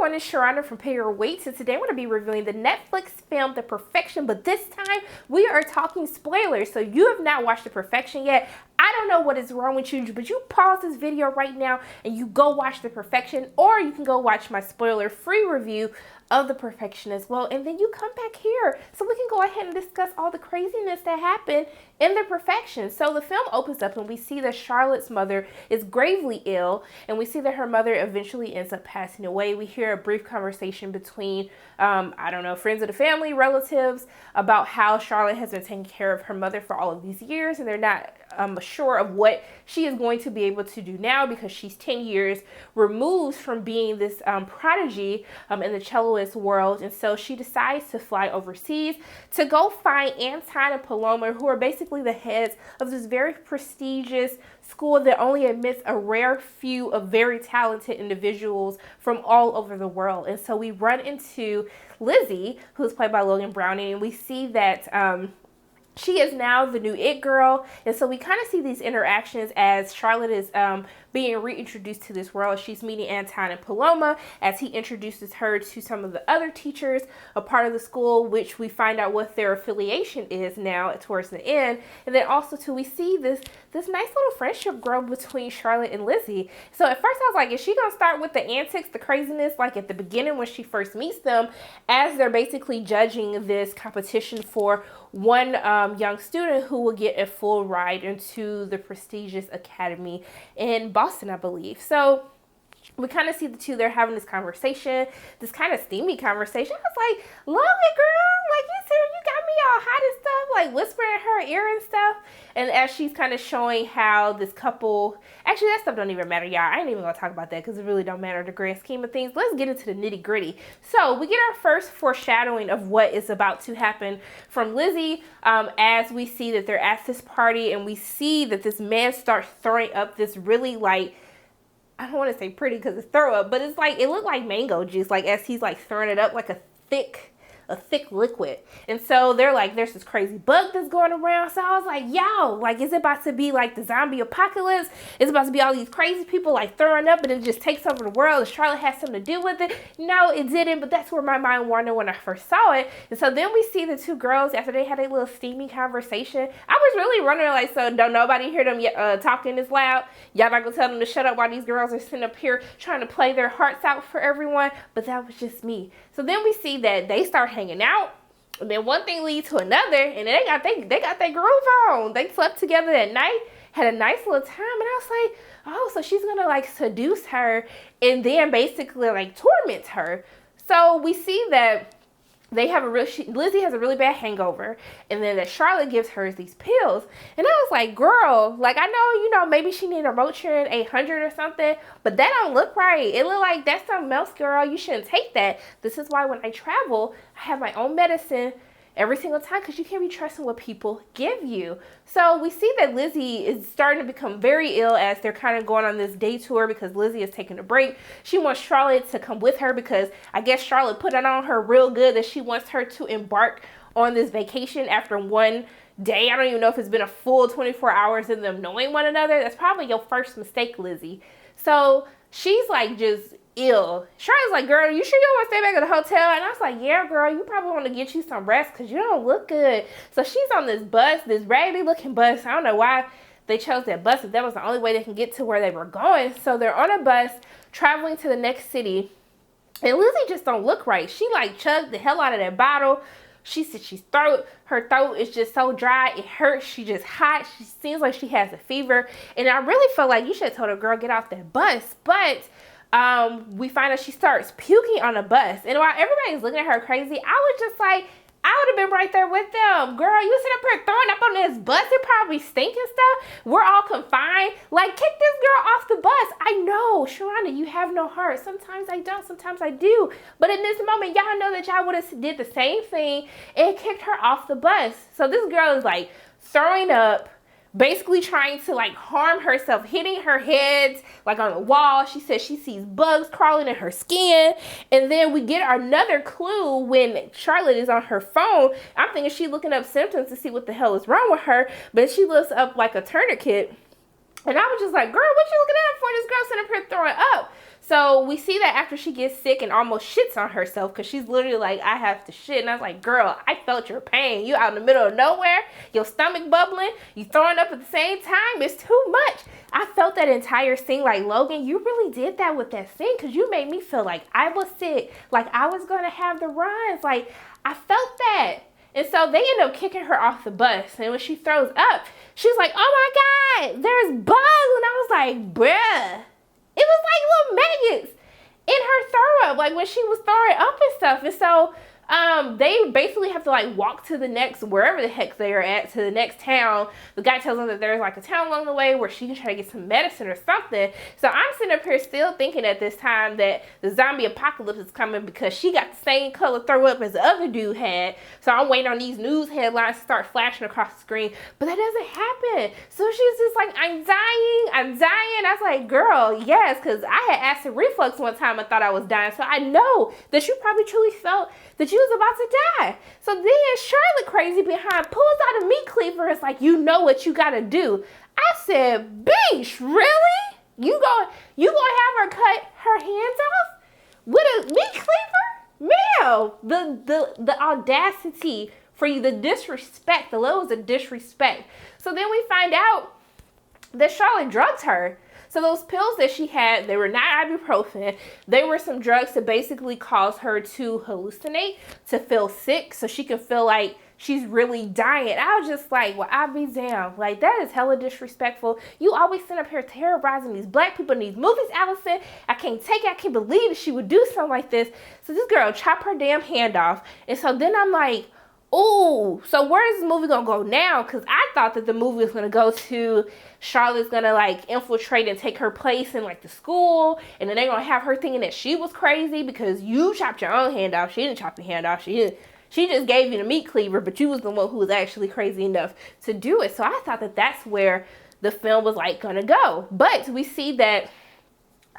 everyone, it's Sharana from Pay Your Weight, and today I'm going to be reviewing the Netflix film The Perfection, but this time we are talking spoilers. So you have not watched The Perfection yet. I don't know what is wrong with you, but you pause this video right now and you go watch The Perfection, or you can go watch my spoiler-free review of The Perfection as well, and then you come back here so we can go ahead and discuss all the craziness that happened in The Perfection. So the film opens up and we see that Charlotte's mother is gravely ill, and we see that her mother eventually ends up passing away. We hear a brief conversation between, I don't know, friends of the family, relatives, about how Charlotte has been taking care of her mother for all of these years, and they're not sure of what she is going to be able to do now because she's 10 years removed from being this prodigy in the celloist world. And so she decides to fly overseas to go find Anton and Paloma, who are basically the heads of this very prestigious school that only admits a rare few of very talented individuals from all over the world. And so we run into Lizzie, who's played by Logan Browning, and we see that she is now the new it girl. And so we kind of see these interactions as Charlotte is being reintroduced to this world. She's meeting Anton and Paloma as he introduces her to some of the other teachers, a part of the school, which we find out what their affiliation is now towards the end. And then also too, we see this nice little friendship grow between Charlotte and Lizzie. So at first I was like, is she gonna start with the antics, the craziness, like at the beginning when she first meets them, as they're basically judging this competition for one young student who will get a full ride into the prestigious academy in Boston, I believe. So we kind of see the two there having this conversation, this kind of steamy conversation. I was like, love it, girl. Like, you got me all hot and stuff, like whispering in her ear and stuff. And as she's kind of showing how this couple, actually that stuff don't even matter, y'all. I ain't even gonna talk about that because it really don't matter in the grand scheme of things. Let's get into the nitty gritty. So we get our first foreshadowing of what is about to happen from Lizzie as we see that they're at this party, and we see that this man starts throwing up this really, like, I don't want to say pretty because it's throw up, but it's like, it looked like mango juice, like as he's like throwing it up, like a thick liquid. And so they're like, there's this crazy bug that's going around. So I was like, yo, like, is it about to be like the zombie apocalypse? It's about to be all these crazy people like throwing up and it just takes over the world, and Charlotte has something to do with it? No, it didn't, but that's where my mind wandered when I first saw it. And so then we see the two girls after they had a little steamy conversation. I was really wondering, like, so don't nobody hear them talking this loud? Y'all not gonna tell them to shut up while these girls are sitting up here trying to play their hearts out for everyone? But that was just me. So then we see that they start hanging out, and then one thing leads to another, and they got their groove on. They slept together that night, had a nice little time, and I was like, oh, so she's gonna like seduce her and then basically like torment her. So we see that they have Lizzie has a really bad hangover, and then that Charlotte gives her these pills. And I was like, girl, like, I know, maybe she needed a Motrin 800 or something, but that don't look right. It look like that's something else, girl. You shouldn't take that. This is why when I travel, I have my own medicine every single time, because you can't be trusting what people give you. So we see that Lizzie is starting to become very ill as they're kind of going on this day tour, because Lizzie is taking a break. She wants Charlotte to come with her because I guess Charlotte put it on her real good that she wants her to embark on this vacation after one day. I don't even know if it's been a full 24 hours of them knowing one another. That's probably your first mistake, Lizzie. So she's like just ill. Charlotte's like, girl, you sure you don't want to stay back at the hotel? And I was like, yeah, girl, you probably want to get you some rest because you don't look good. So she's on this bus, this raggedy looking bus. I don't know why they chose that bus, if that was the only way they can get to where they were going. So they're on a bus traveling to the next city, and Lizzie just don't look right. She like chugged the hell out of that bottle. She said her throat is just so dry, it hurts. She just hot. She seems like she has a fever. And I really felt like you should have told her, girl, get off that bus. But we find out she starts puking on a bus. And while everybody's looking at her crazy, I was just like, I would have been right there with them. Girl, you sit up here throwing up on this bus. It probably stink and stuff. We're all confined. Like, kick this girl off the bus. I know, Sharana, you have no heart. Sometimes I don't. Sometimes I do. But in this moment, y'all know that y'all would have did the same thing and kicked her off the bus. So this girl is like throwing up, basically trying to like harm herself, hitting her head like on the wall. She says she sees bugs crawling in her skin. And then we get another clue when Charlotte is on her phone. I'm thinking she's looking up symptoms to see what the hell is wrong with her, but she looks up like a tourniquet. And I was just like, girl, what you looking at for? This girl sitting up here throwing up. So we see that after she gets sick and almost shits on herself, because she's literally like, I have to shit. And I was like, girl, I felt your pain. You out in the middle of nowhere, your stomach bubbling, you throwing up at the same time. It's too much. I felt that entire scene. Like, Logan, you really did that with that scene, because you made me feel like I was sick, like I was going to have the runs. Like, I felt that. And so they end up kicking her off the bus. And when she throws up, she's like, oh my God, there's bugs. And I was like, bruh. It was like little maggots in her throw up, like when she was throwing up and stuff. And so they basically have to like walk to the next, wherever the heck they are at, to the next town. The guy tells them that there's like a town along the way where she can try to get some medicine or something. So I'm sitting up here still thinking at this time that the zombie apocalypse is coming, because she got the same color throw up as the other dude had. So I'm waiting on these news headlines to start flashing across the screen, but that doesn't happen. So she's just like, I'm dying. I was like, girl, yes, because I had acid reflux one time. I thought I was dying. So I know that you probably truly felt that you was about to die. So then Charlotte, crazy behind, pulls out a meat cleaver. It's like, you know what you gotta do. I said, Beesh, really? You gonna have her cut her hands off with a meat cleaver? Ma'am, the audacity for you, the disrespect, the levels of disrespect. So then we find out that Charlotte drugs her. So those pills that she had, they were not ibuprofen. They were some drugs that basically cause her to hallucinate, to feel sick, so she can feel like she's really dying. I was just like, well, I'll be damned. Like, that is hella disrespectful. You always sit up here terrorizing these black people in these movies, Allison. I can't take it. I can't believe that she would do something like this. So this girl chopped her damn hand off. And so then I'm like, ooh, so where is this movie gonna go now? Because I thought that the movie was gonna go to Charlotte's gonna like infiltrate and take her place in like the school, and then they're gonna have her thinking that she was crazy because you chopped your own hand off. She didn't chop your hand off. She just gave you the meat cleaver, but you was the one who was actually crazy enough to do it. So I thought that that's where the film was like gonna go. But we see that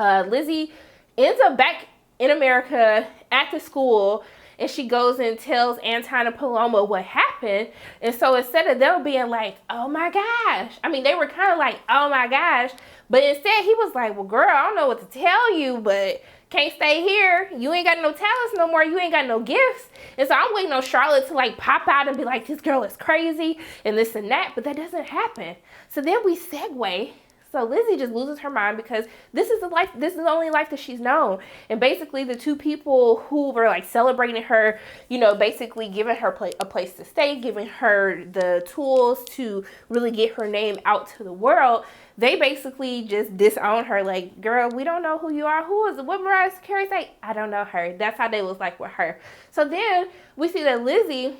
Lizzie ends up back in America at the school, and she goes and tells Anton and Paloma what happened. And so instead of them being like, oh my gosh, I mean, they were kind of like, oh my gosh, but instead he was like, well, girl, I don't know what to tell you, but can't stay here. You ain't got no talents no more. You ain't got no gifts. And so I'm waiting on Charlotte to like pop out and be like, this girl is crazy and this and that, but that doesn't happen. So then we segue. So Lizzie just loses her mind because this is the only life that she's known. And basically the two people who were like celebrating her, you know, basically giving her a place to stay, giving her the tools to really get her name out to the world, they basically just disown her. Like, girl, we don't know who you are. Who is it? What Mariah Carey say? I don't know her. That's how they was like with her. So then we see that Lizzie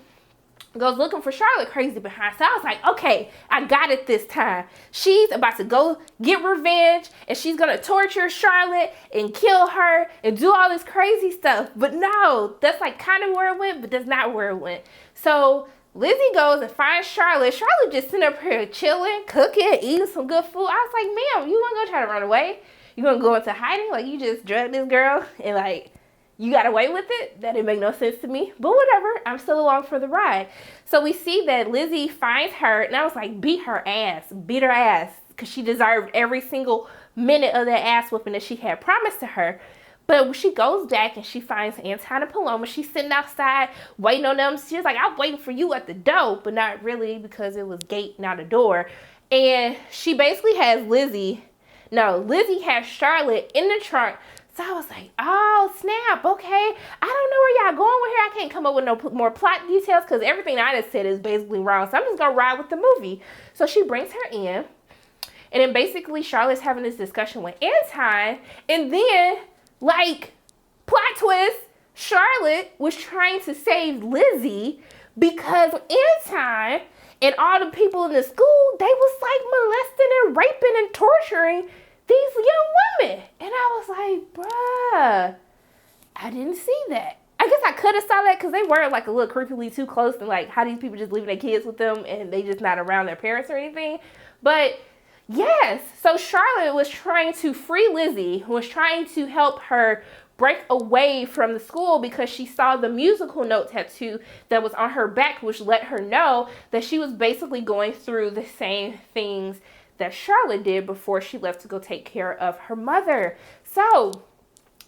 goes looking for Charlotte crazy behind. So I was like, okay, I got it this time. She's about to go get revenge, and she's going to torture Charlotte and kill her and do all this crazy stuff. But no, that's like kind of where it went, but that's not where it went. So Lizzie goes and finds Charlotte. Charlotte just sitting up here chilling, cooking, eating some good food. I was like, ma'am, you want to go try to run away? You going to go into hiding? Like, you just drugged this girl and like, you got away with it? That didn't make no sense to me. But whatever, I'm still along for the ride. So we see that Lizzie finds her, and I was like, beat her ass. Beat her ass. Because she deserved every single minute of that ass whooping that she had promised to her. But when she goes back and she finds Anton and Paloma, she's sitting outside waiting on them. She's like, I'm waiting for you at the door. But not really, because it was gate, not a door. And she basically has Lizzie has Charlotte in the trunk. So I was like, oh, snap, okay. I don't know where y'all going with here. I can't come up with no more plot details because everything I just said is basically wrong. So I'm just going to ride with the movie. So she brings her in. And then basically Charlotte's having this discussion with Anton. And then, like, plot twist, Charlotte was trying to save Lizzie because Anton and all the people in the school, they was like molesting and raping and torturing these young women. And I was like, bruh, I didn't see that. I guess I could have saw that because they were like a little creepily too close to like how these people just leaving their kids with them and they just not around their parents or anything. But yes, so Charlotte was trying to free Lizzie, was trying to help her break away from the school because she saw the musical note tattoo that was on her back, which let her know that she was basically going through the same things that Charlotte did before she left to go take care of her mother. So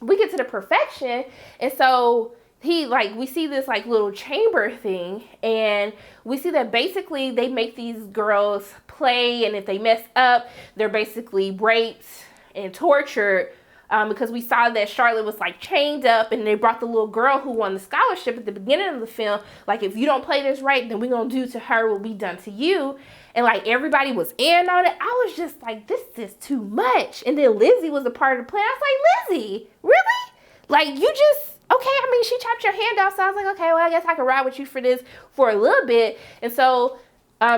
we get to the perfection, and so we see this like little chamber thing, and we see that basically they make these girls play, and if they mess up, they're basically raped and tortured, because we saw that Charlotte was like chained up, and they brought the little girl who won the scholarship at the beginning of the film, like, if you don't play this right, then we're gonna do to her what we done to you. And like everybody was in on it. I was just like, this is too much. And then Lizzie was a part of the plan. I was like, Lizzie, really? Like, you just, okay, I mean, she chopped your hand off, so I was like, okay, well, I guess I can ride with you for this for a little bit. And so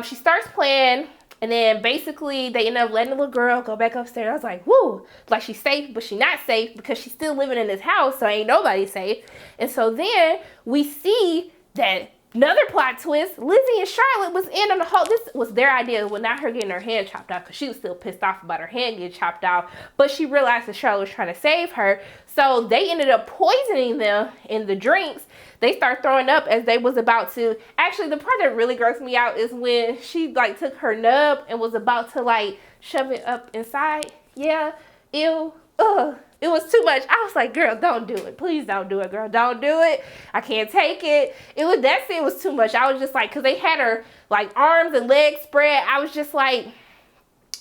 she starts playing, and then basically they end up letting the little girl go back upstairs. I was like, woo, like, she's safe, but she's not safe because she's still living in this house, so ain't nobody safe. And so then we see that another plot twist, Lizzie and Charlotte was in on the whole, this was their idea, well, not her getting her hand chopped off, because she was still pissed off about her hand getting chopped off, but she realized that Charlotte was trying to save her, so they ended up poisoning them in the drinks. They start throwing up as they was about to, actually the part that really grossed me out is when she like took her nub and was about to like shove it up inside. Yeah, ew, ugh. It was too much. I was like, girl, don't do it. Please don't do it, girl. Don't do it. I can't take it. That scene was too much. I was just like, because they had her like arms and legs spread. I was just like,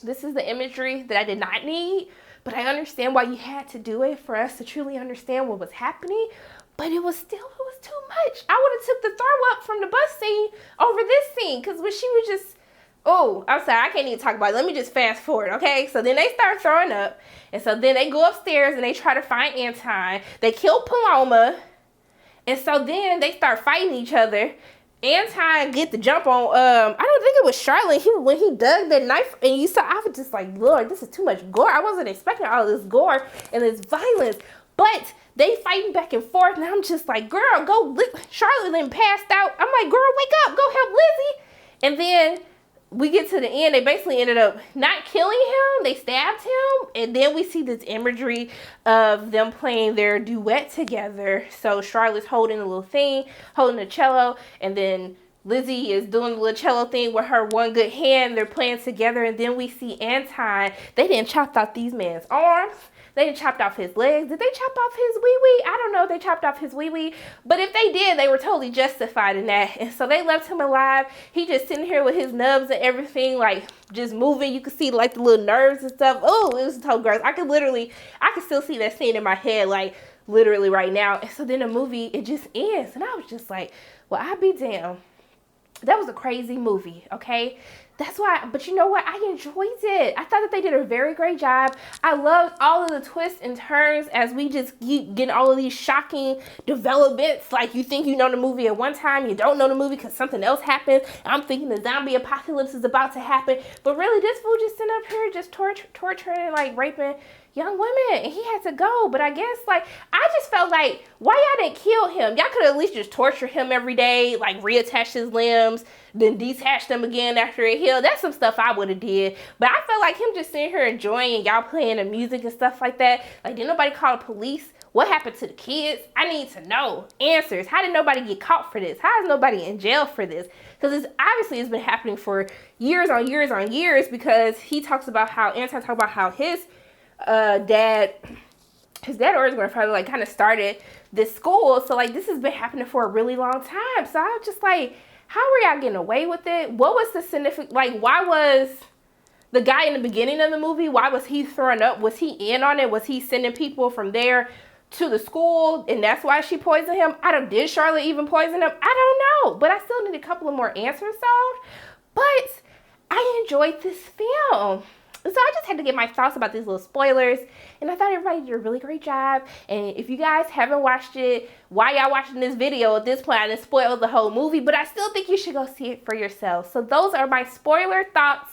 this is the imagery that I did not need. But I understand why you had to do it for us to truly understand what was happening. But it was too much. I would have took the throw up from the bus scene over this scene. Because when she was just, oh, I'm sorry, I can't even talk about it. Let me just fast forward, okay? So then they start throwing up. And so then they go upstairs and they try to find Anton. They kill Paloma. And so then they start fighting each other. Anton get the jump on, I don't think it was Charlotte. When he dug that knife, and you saw, I was just like, Lord, this is too much gore. I wasn't expecting all this gore and this violence. But they fighting back and forth, and I'm just like, girl, go. Charlotte then passed out. I'm like, girl, wake up. Go help Lizzie. And then we get to the end, they basically ended up not killing him. They stabbed him. And then we see this imagery of them playing their duet together. So Charlotte's holding a little thing, holding a cello. And then Lizzie is doing the little cello thing with her one good hand. They're playing together. And then we see Anton. They didn't chop out these men's arms. They didn't chopped off his legs. Did they chop off his wee-wee? I don't know if they chopped off his wee-wee. But if they did, they were totally justified in that. And so they left him alive. He just sitting here with his nubs and everything, like, just moving. You could see, like, the little nerves and stuff. Oh, it was so gross. I could still see that scene in my head, like, literally right now. And so then the movie, it just ends. And I was just like, well, I'd be damned. That was a crazy movie, okay? That's why, but you know what? I enjoyed it. I thought that they did a very great job. I loved all of the twists and turns as we just keep getting all of these shocking developments. Like, you think you know the movie at one time, you don't know the movie because something else happened. I'm thinking the zombie apocalypse is about to happen. But really, this fool just sitting up here just torturing and, like, raping young women, and he had to go. But I guess, like, I just felt like, why y'all didn't kill him? Y'all could at least just torture him every day, like reattach his limbs, then detach them again after it healed. That's some stuff I would have did. But I felt like him just sitting here enjoying and y'all playing the music and stuff like that. Like, did nobody call the police? What happened to the kids? I need to know answers. How did nobody get caught for this? How is nobody in jail for this? Because it's been happening for years on years on years, because he talks about how, Anton talks about how his dad or his grandfather, like, kind of started this school. So, like, this has been happening for a really long time. So I was just like, how were y'all getting away with it? What was the significant, like, why was the guy in the beginning of the movie, why was he throwing up? Was he in on it? Was he sending people from there to the school, and that's why she poisoned him? Did Charlotte even poison him? I don't know, but I still need a couple of more answers solved. But I enjoyed this film. So I just had to get my thoughts about these little spoilers, and I thought everybody did a really great job. And if you guys haven't watched it, why y'all watching this video at this point? I didn't spoil the whole movie, but I still think you should go see it for yourself. So those are my spoiler thoughts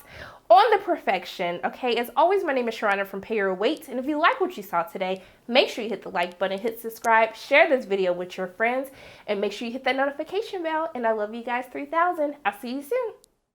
on The Perfection. Okay, as always, my name is Sharona from Pay Your Weight, and if you like what you saw today, make sure you hit the like button, hit subscribe, share this video with your friends, and make sure you hit that notification bell. And I love you guys 3000. I'll see you soon.